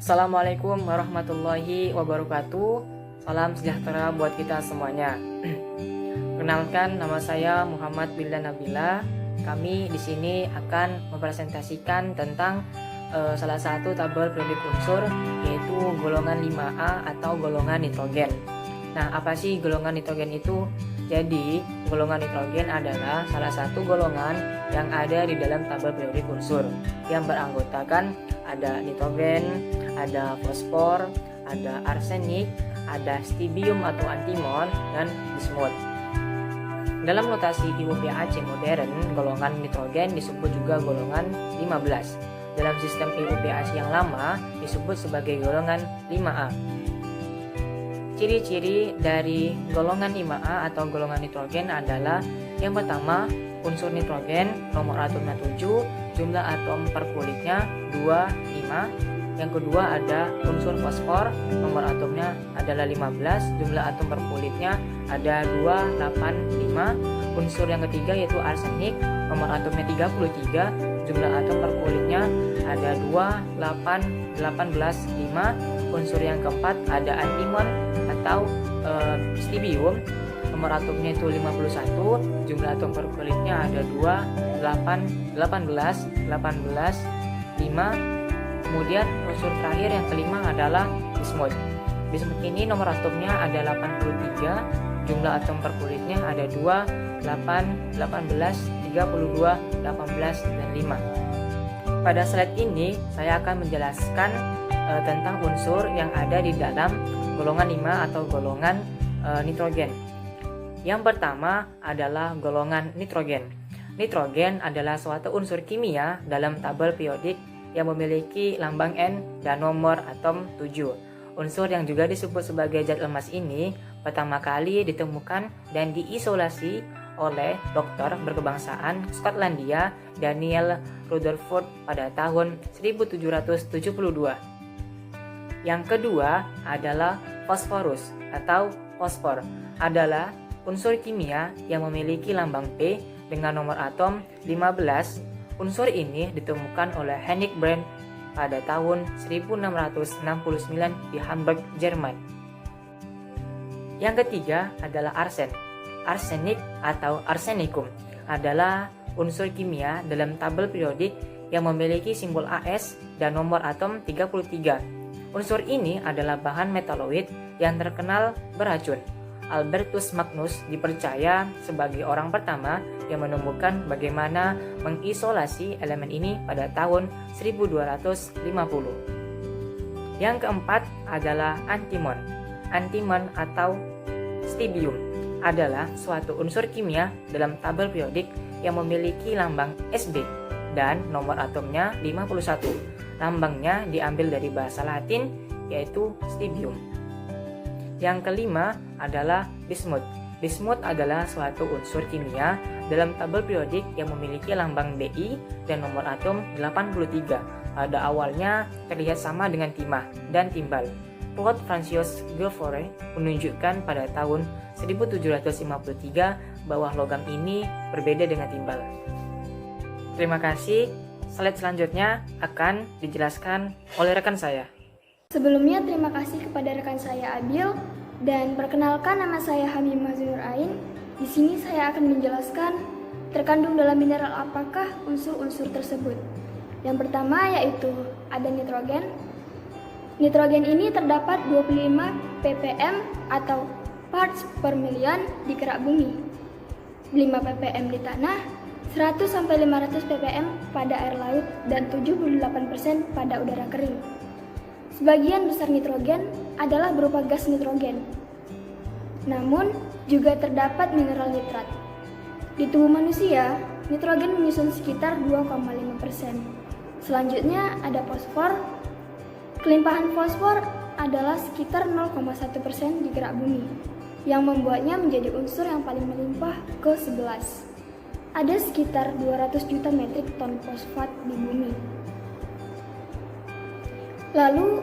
Assalamualaikum warahmatullahi wabarakatuh. Salam sejahtera buat kita semuanya. Kenalkan, nama saya Muhammad Wildan Nabila. Kami di sini akan mempresentasikan tentang salah satu tabel periodik unsur, yaitu golongan 5A atau golongan nitrogen. Nah, apa sih golongan nitrogen itu? Jadi, golongan nitrogen adalah salah satu golongan yang ada di dalam tabel periodik unsur yang beranggotakan ada nitrogen, ada fosfor, ada arsenik, ada strontium atau antimon, dan bismut. Dalam notasi IUPAC modern, golongan nitrogen disebut juga golongan 15. Dalam sistem IUPAC yang lama disebut sebagai golongan 5A. Ciri-ciri dari golongan 5A atau golongan nitrogen adalah yang pertama, unsur nitrogen nomor atomnya 7, jumlah atom per kulitnya 2, 5. Yang kedua ada unsur fosfor, nomor atomnya adalah 15, jumlah atom per kulitnya ada 2, 8, 5. Unsur yang ketiga yaitu arsenik, nomor atomnya 33, jumlah atom per kulitnya ada 2, 8, 18, 5. Unsur yang keempat ada antimon atau strontium, nomor atomnya itu 51, jumlah atom per kulitnya ada 2, 8, 18, 18, 5. Kemudian unsur terakhir yang kelima adalah bismut. Bismut ini nomor atomnya ada 83, jumlah atom per kulitnya ada 2, 8, 18, 32, 18, dan 5. Pada slide ini saya akan menjelaskan tentang unsur yang ada di dalam golongan 5 atau golongan nitrogen. Yang pertama adalah golongan nitrogen. Nitrogen adalah suatu unsur kimia dalam tabel periodik yang memiliki lambang N dan nomor atom 7. Unsur yang juga disebut sebagai zat emas ini pertama kali ditemukan dan diisolasi oleh dokter berkebangsaan Skotlandia Daniel Rutherford pada tahun 1772. Yang kedua adalah fosforus atau fosfor, adalah unsur kimia yang memiliki lambang P dengan nomor atom 15. Unsur ini ditemukan oleh Heinrich Brand pada tahun 1669 di Hamburg, Jerman. Yang ketiga adalah arsen. Arsenik atau arsenicum adalah unsur kimia dalam tabel periodik yang memiliki simbol As dan nomor atom 33. Unsur ini adalah bahan metaloid yang terkenal beracun. Albertus Magnus dipercaya sebagai orang pertama yang menemukan bagaimana mengisolasi elemen ini pada tahun 1250. Yang keempat adalah antimon. Antimon atau strontium adalah suatu unsur kimia dalam tabel periodik yang memiliki lambang Sb dan nomor atomnya 51. Lambangnya diambil dari bahasa Latin yaitu strontium. Yang kelima adalah bismut. Bismut adalah suatu unsur kimia dalam tabel periodik yang memiliki lambang Bi dan nomor atom 83. Pada awalnya terlihat sama dengan timah dan timbal. Claude Francois Geoffroy menunjukkan pada tahun 1753 bahwa logam ini berbeda dengan timbal. Terima kasih. Slide selanjutnya akan dijelaskan oleh rekan saya. Sebelumnya terima kasih kepada rekan saya Abil, dan perkenalkan nama saya Hamimah Nur Ain. Di sini saya akan menjelaskan terkandung dalam mineral apakah unsur-unsur tersebut. Yang pertama yaitu ada nitrogen. Nitrogen ini terdapat 25 ppm atau parts per million di kerak bumi, 5 ppm di tanah, 100-500 ppm pada air laut, dan 78% pada udara kering. Sebagian besar nitrogen adalah berupa gas nitrogen. Namun, juga terdapat mineral nitrat. Di tubuh manusia, nitrogen menyusun sekitar 2,5%. Selanjutnya ada fosfor. Kelimpahan fosfor adalah sekitar 0,1% di kerak bumi, yang membuatnya menjadi unsur yang paling melimpah ke-11. Ada sekitar 200 juta metrik ton fosfat di bumi. Lalu,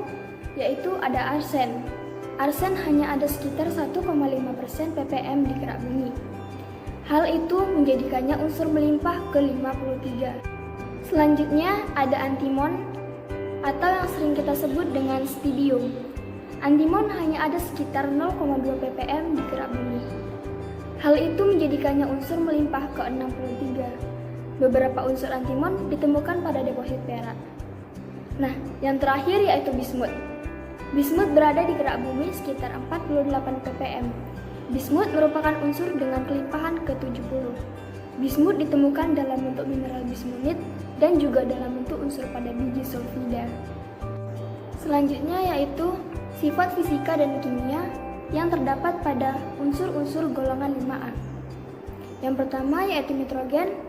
yaitu ada arsen. Arsen hanya ada sekitar 1,5% ppm di kerak bumi. Hal itu menjadikannya unsur melimpah ke-53. Selanjutnya ada antimon atau yang sering kita sebut dengan stibium. Antimon hanya ada sekitar 0,2 ppm di kerak bumi. Hal itu menjadikannya unsur melimpah ke 63. Beberapa unsur antimon ditemukan pada deposit perak. Nah, yang terakhir yaitu bismut. Bismut berada di kerak bumi sekitar 48 ppm. Bismut merupakan unsur dengan kelimpahan ke-70. Bismut ditemukan dalam bentuk mineral bismutit dan juga dalam bentuk unsur pada biji sulfida. Selanjutnya yaitu sifat fisika dan kimia yang terdapat pada unsur-unsur golongan 5A. Yang pertama yaitu nitrogen,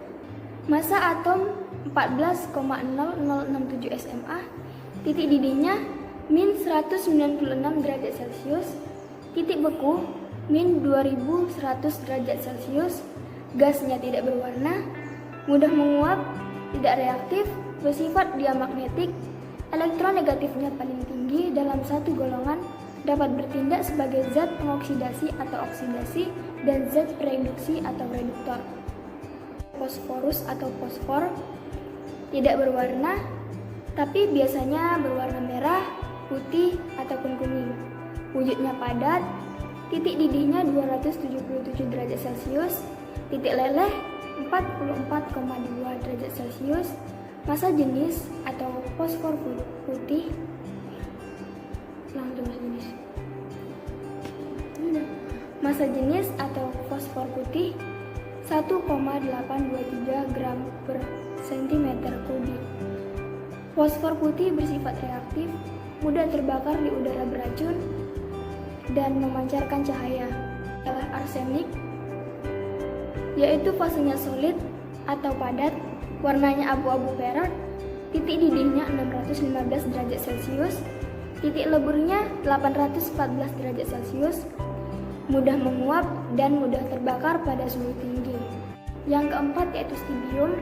massa atom 14,0067 SMA, titik didihnya min 196 derajat Celcius, titik beku min 2100 derajat Celcius, gasnya tidak berwarna, mudah menguap, tidak reaktif, bersifat diamagnetik, elektron negatifnya paling tinggi dalam satu golongan, dapat bertindak sebagai zat pengoksidasi atau oksidasi dan zat pereduksi atau reduktor. Fosforus atau fosfor tidak berwarna, tapi biasanya berwarna merah, putih, ataupun kuning. Wujudnya padat, titik didihnya 277 derajat Celcius, titik leleh 44,2 derajat Celcius, massa jenis atau fosfor putih. Massa jenis atau fosfor putih 1,823 gram per cm kubik. Fosfor putih bersifat reaktif, mudah terbakar di udara beracun, dan memancarkan cahaya. Adalah arsenik, yaitu fasenya solid atau padat, warnanya abu-abu perak, titik didihnya 615 derajat Celcius, titik leburnya 814 derajat Celcius, mudah menguap dan mudah terbakar pada suhu tinggi. Yang keempat yaitu stibium,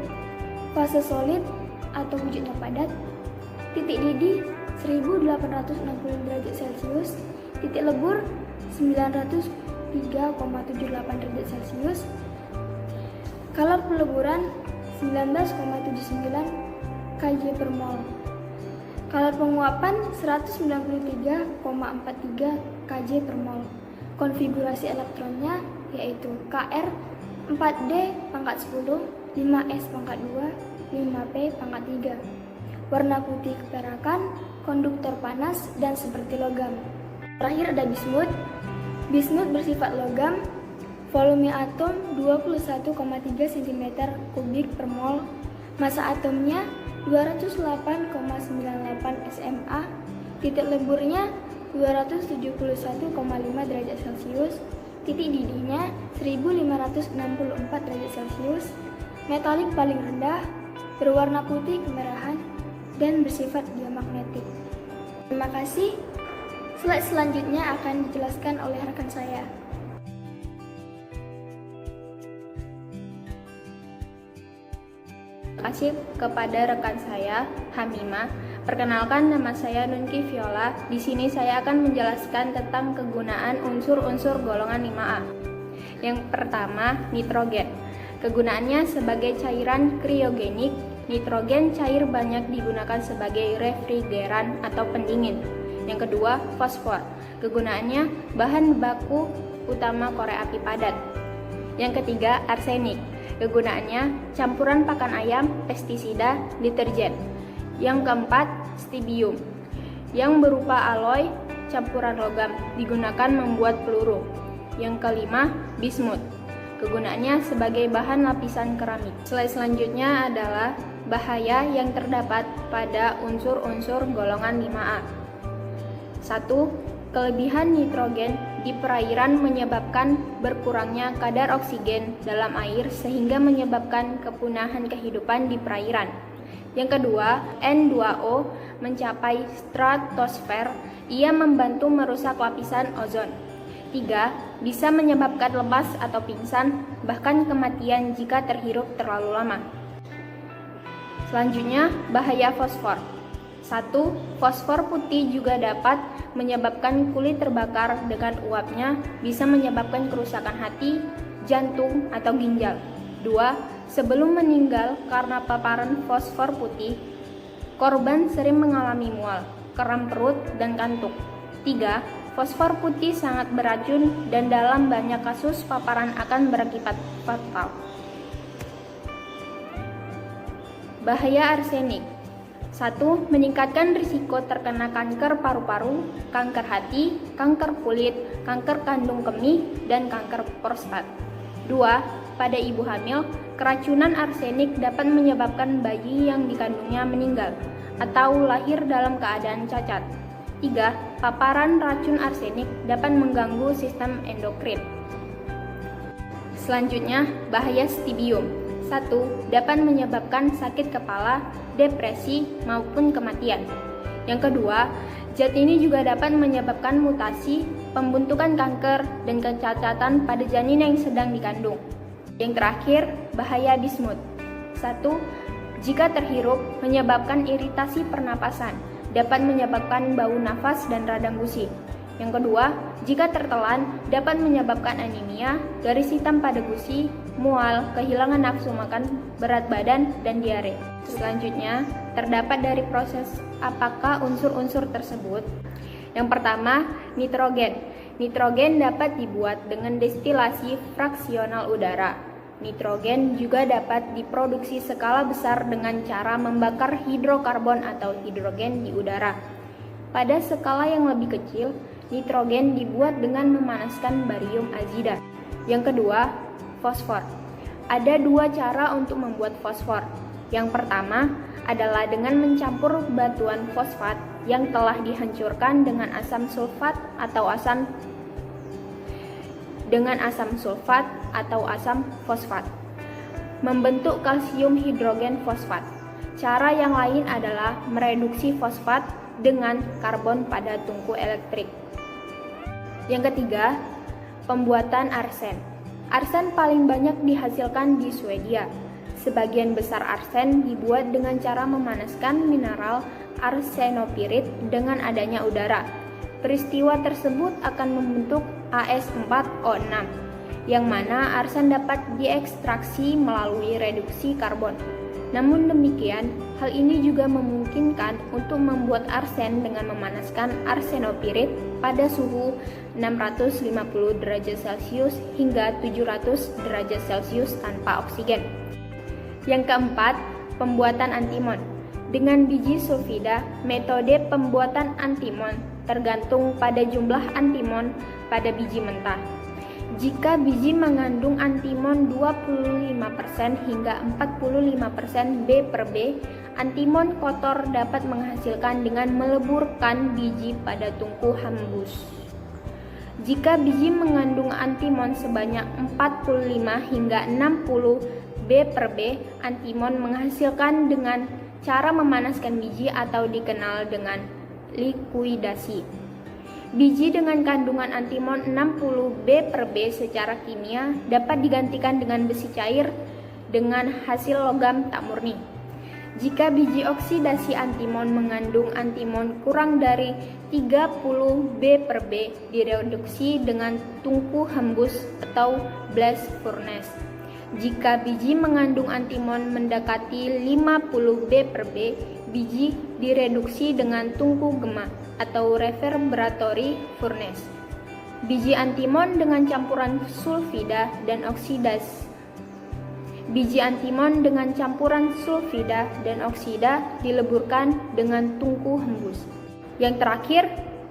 fase solid atau wujudnya padat, titik didih 1860 derajat Celcius, titik lebur 903,78 derajat Celcius, kadar peleburan 19,79 kJ per mol, kadar penguapan 193,43 kJ per mol. Konfigurasi elektronnya yaitu Kr 4D pangkat 10, 5S pangkat 2, 5P pangkat 3. Warna putih keperakan, konduktor panas, dan seperti logam. Terakhir ada bismut. Bismut bersifat logam, volume atom 21,3 cm kubik per mol, massa atomnya 208,98 SMA, titik leburnya 271,5 derajat Celcius, titik didihnya 1564 derajat Celcius, metalik paling rendah, berwarna putih kemerahan, dan bersifat diamagnetik. Terima kasih. Slide selanjutnya akan dijelaskan oleh rekan saya. Terima kasih kepada rekan saya, Hamimah. Perkenalkan, nama saya Nunki Viola. Di sini saya akan menjelaskan tentang kegunaan unsur-unsur golongan 5A. Yang pertama, nitrogen. Kegunaannya sebagai cairan kriogenik, nitrogen cair banyak digunakan sebagai refrigeran atau pendingin. Yang kedua, fosfor. Kegunaannya bahan baku utama korek api padat. Yang ketiga, arsenik. Kegunaannya campuran pakan ayam, pestisida, deterjen. Yang keempat, stibium, yang berupa alloy campuran logam, digunakan membuat peluru. Yang kelima, bismut. Kegunaannya sebagai bahan lapisan keramik. Slide selanjutnya adalah bahaya yang terdapat pada unsur-unsur golongan 5A. 1. Kelebihan nitrogen di perairan menyebabkan berkurangnya kadar oksigen dalam air sehingga menyebabkan kepunahan kehidupan di perairan. Yang kedua, N2O mencapai stratosfer, ia membantu merusak lapisan ozon. 3. Bisa menyebabkan lemas atau pingsan, bahkan kematian jika terhirup terlalu lama. Selanjutnya, bahaya fosfor. 1. Fosfor putih juga dapat menyebabkan kulit terbakar dengan uapnya, bisa menyebabkan kerusakan hati, jantung, atau ginjal. 2. Sebelum meninggal karena paparan fosfor putih, Korban sering mengalami mual, kram perut, dan kantuk. 3. Fosfor putih sangat beracun dan dalam banyak kasus paparan akan berakibat fatal. Bahaya arsenik. 1. Meningkatkan risiko terkena kanker paru-paru, kanker hati, kanker kulit, kanker kandung kemih, dan kanker prostat. 2. Pada ibu hamil, keracunan arsenik dapat menyebabkan bayi yang dikandungnya meninggal atau lahir dalam keadaan cacat. 3. Paparan racun arsenik dapat mengganggu sistem endokrin. Selanjutnya, bahaya stibium. 1. Dapat menyebabkan sakit kepala, depresi, maupun kematian. Yang kedua, zat ini juga dapat menyebabkan mutasi, pembentukan kanker, dan kecacatan pada janin yang sedang dikandung. Yang terakhir, bahaya bismut. 1. Jika terhirup, menyebabkan iritasi pernapasan, dapat menyebabkan bau nafas dan radang gusi. Yang kedua, jika tertelan, dapat menyebabkan anemia, garis hitam pada gusi, mual, kehilangan nafsu makan, berat badan, dan diare. Selanjutnya, terdapat dari proses apakah unsur-unsur tersebut. Yang pertama, nitrogen. Nitrogen dapat dibuat dengan destilasi fraksional udara. Nitrogen juga dapat diproduksi skala besar dengan cara membakar hidrokarbon atau hidrogen di udara. Pada skala yang lebih kecil, nitrogen dibuat dengan memanaskan barium azida. Yang kedua, fosfor. Ada dua cara untuk membuat fosfor. Yang pertama adalah dengan mencampur batuan fosfat yang telah dihancurkan dengan asam sulfat atau asam fosfat, membentuk kalsium hidrogen fosfat. Cara yang lain adalah mereduksi fosfat dengan karbon pada tungku elektrik. Yang ketiga, pembuatan arsen. Arsen paling banyak dihasilkan di Swedia. Sebagian besar arsen dibuat dengan cara memanaskan mineral arsenopirit dengan adanya udara. Peristiwa tersebut akan membentuk As4O6, yang mana arsen dapat diekstraksi melalui reduksi karbon. Namun demikian, hal ini juga memungkinkan untuk membuat arsen dengan memanaskan arsenopirit pada suhu 650 derajat Celcius hingga 700 derajat Celcius tanpa oksigen. Yang keempat, pembuatan antimon. Dengan biji sulfida, metode pembuatan antimon tergantung pada jumlah antimon pada biji mentah. Jika biji mengandung antimon 25% hingga 45% B per B, antimon kotor dapat menghasilkan dengan meleburkan biji pada tungku hembus. Jika biji mengandung antimon sebanyak 45 hingga 60 B per B, antimon menghasilkan dengan cara memanaskan biji atau dikenal dengan likuidasi. Biji dengan kandungan antimon 60 B per B secara kimia dapat digantikan dengan besi cair dengan hasil logam tak murni. Jika biji oksidasi antimon mengandung antimon kurang dari 30 B per B, direduksi dengan tungku hembus atau blast furnace. Jika biji mengandung antimon mendekati 50 B per B, biji direduksi dengan tungku gema atau reverberatory furnace. Biji antimon dengan campuran sulfida dan oksida dileburkan dengan tungku hembus. Yang terakhir,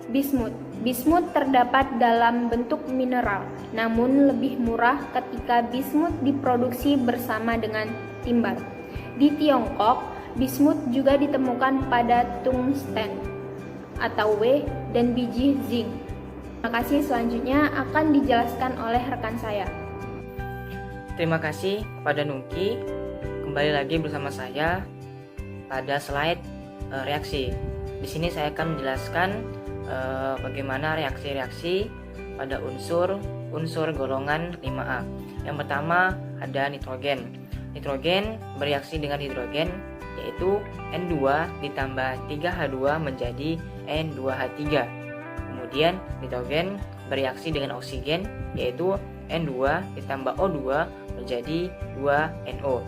bismut. Bismut terdapat dalam bentuk mineral, namun lebih murah ketika bismut diproduksi bersama dengan timbal. Di Tiongkok, bismut juga ditemukan pada tungsten atau W dan biji zinc. Terima kasih, selanjutnya akan dijelaskan oleh rekan saya. Terima kasih kepada Nungki. Kembali lagi bersama saya pada slide reaksi. Di sini saya akan menjelaskan bagaimana reaksi-reaksi pada unsur golongan 5A. Yang pertama ada nitrogen. Nitrogen bereaksi dengan hidrogen, yaitu N2 ditambah 3H2 menjadi N2H3. Kemudian nitrogen bereaksi dengan oksigen, yaitu N2 ditambah O2 menjadi 2NO.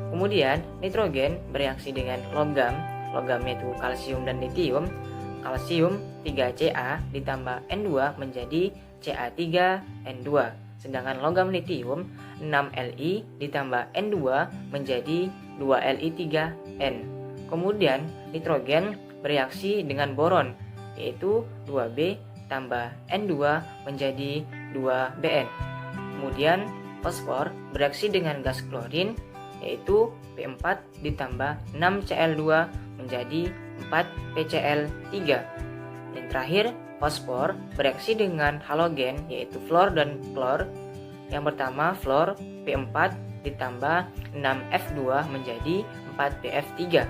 Kemudian nitrogen bereaksi dengan logam, logamnya itu kalsium dan litium, kalsium 3Ca ditambah N2 menjadi Ca3N2. Sedangkan logam litium 6Li ditambah N2 menjadi 2Li3N. Kemudian nitrogen bereaksi dengan boron, yaitu 2B tambah N2 menjadi 2Bn. Kemudian fosfor bereaksi dengan gas klorin, yaitu P4 ditambah 6Cl2 menjadi 4PCl3. Dan terakhir, fosfor bereaksi dengan halogen, yaitu fluor dan klor. Yang pertama fluor, P4 ditambah 6F2 menjadi 4PF3.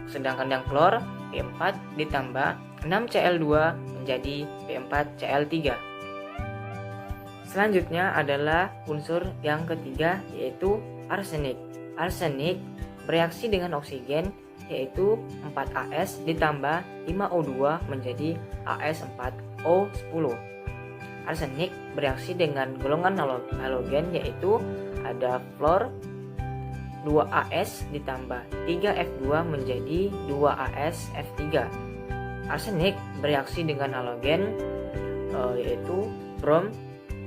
Sedangkan yang klor, P4 ditambah 6Cl2 menjadi P4Cl3. Selanjutnya adalah unsur yang ketiga, yaitu arsenik. Arsenik bereaksi dengan oksigen, yaitu 4As ditambah 5O2 menjadi As4O10. Arsenik bereaksi dengan golongan halogen, yaitu ada fluor 2As ditambah 3F2 menjadi 2AsF3. Arsenik bereaksi dengan halogen, yaitu brom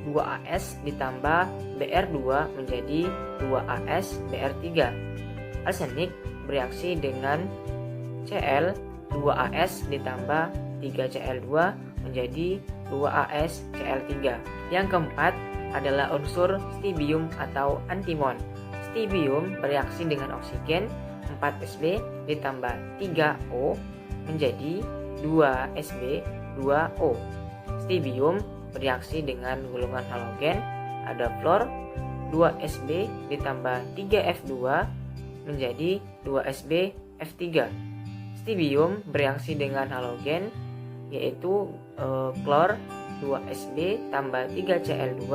2As ditambah Br2 menjadi 2AsBr3. Arsenik bereaksi dengan Cl 2As ditambah 3Cl2 menjadi 2AsCl3. Yang keempat adalah unsur stibbium atau antimon. Stibbium bereaksi dengan oksigen 4Sb ditambah 3O menjadi 2Sb 2O. Stibbium bereaksi dengan golongan halogen, ada fluor 2Sb ditambah 3F2 menjadi 2SbF3. Stibbium bereaksi dengan halogen, yaitu klor 2Sb tambah 3Cl2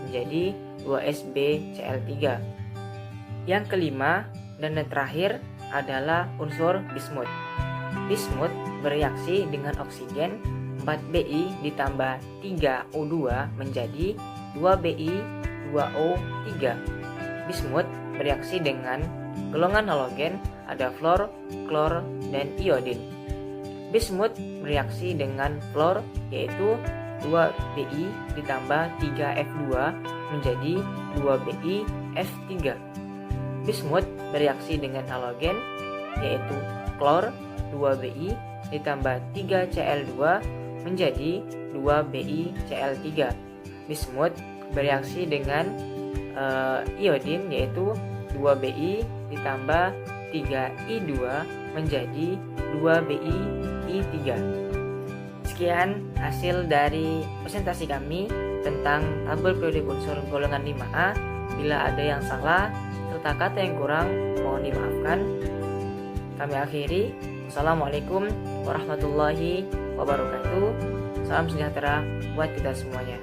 menjadi 2SbCl3. Yang kelima dan yang terakhir adalah unsur bismut. Bismut bereaksi dengan oksigen 4Bi ditambah 3O2 menjadi 2Bi 2O3. Bismut bereaksi dengan golongan halogen, ada fluor, klor, dan iodin. Bismut bereaksi dengan fluor, yaitu 2Bi ditambah 3F2 menjadi 2BiF3. Bismut bereaksi dengan halogen, yaitu klor 2Bi ditambah 3Cl2 menjadi 2BiCl3. Bismut bereaksi dengan iodin, yaitu 2Bi ditambah 3I2 menjadi 2BiI3. Sekian hasil dari presentasi kami tentang tabel periodik unsur golongan 5A. Bila ada yang salah serta kata yang kurang, mohon dimaafkan. Kami akhiri. Assalamualaikum warahmatullahi wabarakatuh. Salam sejahtera buat kita semuanya.